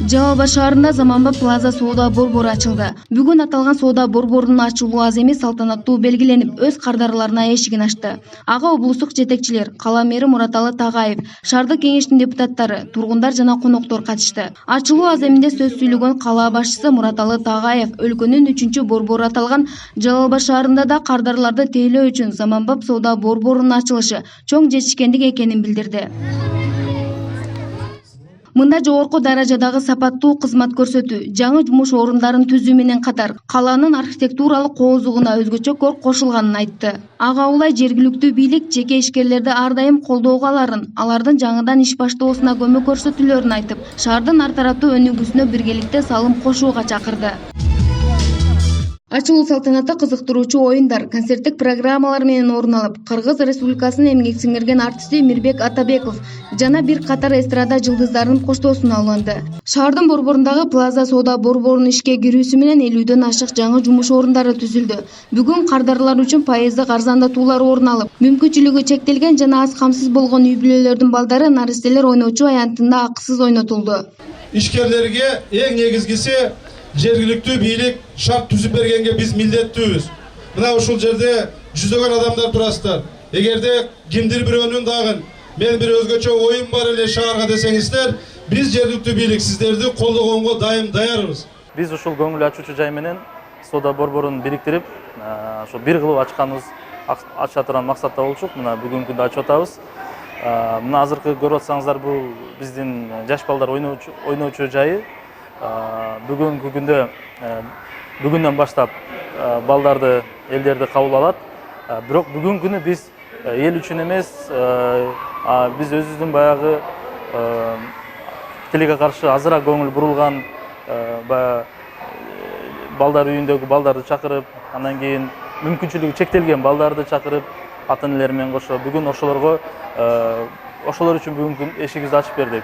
Жалал-Абад шаарында заманбап Plaza соода борбору ачылды. Бүгүн аталган соода борборунун ачылуу аз эмес салтанаттуу белгиленип, өз кардарларына эшигин ачты. Ага облустук жетекчилер, кала мэри Мураталы Тагаев, шаардык кеңештин депутаттары, тургундар жана коноктор катышты. Ачылуу аземинде сөз сүйлөгөн кала башчысы Мураталы Тагаев өлкөнүн 3-чү борбору аталган Жалал-Абад шаарында да кардарларды тейлөө үчүн заманбап соода борборунун ачылышы чоң жетишкендик экенин билдирди. Мында жогорку даражадагы сапаттуу кызмат көрсөтүү, жаңы жумуш орундарын түзүү менен катар каланын архитектуралык коозугуна өзгөчө кор кошулганын айтты. Ага улай жергиликтүү бийлик жеке ишкерлерди ар дайым колдоого аларын, алардын жаңыдан иш баштоосуна көмөк көрсөтүүлөрүн айтып, шаардын ар тараптуу өнүгүүсүнө биргеликте салым кошууга чакырды. Ачылуу салтанаты кызыктыруучу оюндар, концерттик программалар менен орун алып, Кыргыз Республикасынын эмгек сиңирген артисти Мирбек Атабеков жана бир катар эстрада жылдыздарынын коштоосуна алынды. Шаардын борборундагы Plaza соода борборунун ишке кирүүсү менен 50дөн ашык жаңы жумуш орундары түзүлдү. Бүгүн кардарлар үчүн пайыздык арзандатуулар орун алып, мүмкүнчүлүгү чектелген жана аз камсыз болгон үй бүлөлөрдүн балдары наристелер ойночу аянтында акысыз ойнотулду. Ишкерлерге эң негизгиси жергиликтүү бийлик шарт түзүп бергенге биз милдеттүүбүз. Мына ушул жерде жүзөгөн адамдар турасыздар. Эгерде кимдир бирөөнүн дагы мен бир өзгөчө оюн бар эле шаарга десеңиздер, биз жергиликтүү бийлик сиздерди колдогонго дайым даярбыз. Биз ушул көңүл ачуучу жай менен соода борборун бириктирип, ошо бир кылып ачканыбыз ача турган максатта болчук. Мына бүгүнкү күндө ачып атабыз. Мына азыркы көрүп атсаңыздар, бул биздин жаш балдар ойночу жайы. Бүгүнкү күндө бүгүндөн баштап балдарды, элдерди кабыл алат. Бирок бүгүнкү күнү биз эл үчүн эмес, биз өзүбүздүн баягы тилекке каршы азыраак көңүл бурулган балдар үйүндөгү балдарды чакырып, андан кийин мүмкүнчүлүгү чектелген балдарды чакырып, ата энелер менен кошо бүгүн ошолор үчүн бүгүнкү эшигибизди ачып бердик.